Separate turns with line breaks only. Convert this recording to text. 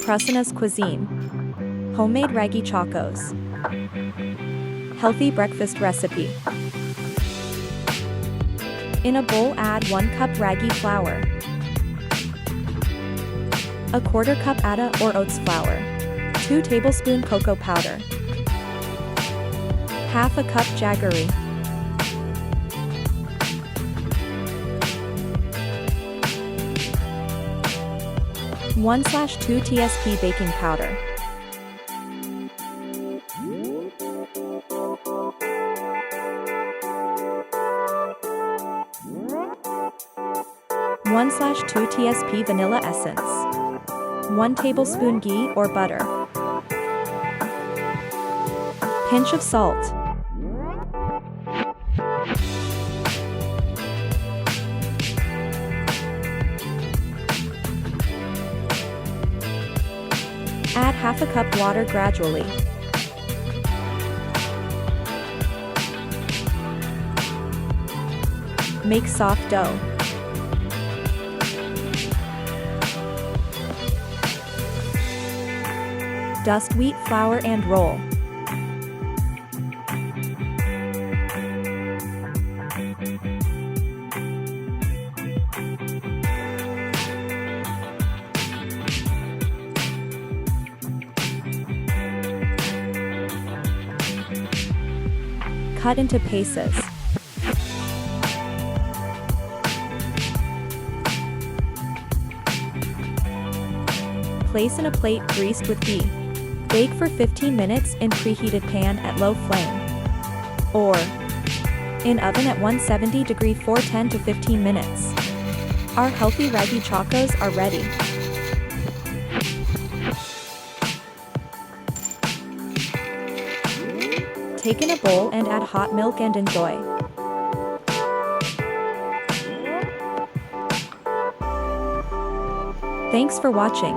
Prasanna's Cuisine. Homemade ragi chocos. Healthy breakfast recipe. In a bowl, add 1 cup ragi flour, a quarter cup atta or oats flour, 2 tablespoon cocoa powder, half a cup jaggery, 1/2 tsp baking powder. (1/2 tsp vanilla essence, 1 tablespoon ghee or butter, pinch of salt, add half a cup water gradually. Make soft dough. Dust wheat flour and roll. Cut into pieces. Place in a plate greased with ghee. Bake for 15 minutes in preheated pan at low flame. Or in oven at 170° for 10 to 15 minutes. Our healthy ragi chocos are ready. Take in a bowl and add hot milk and enjoy. Thanks for watching.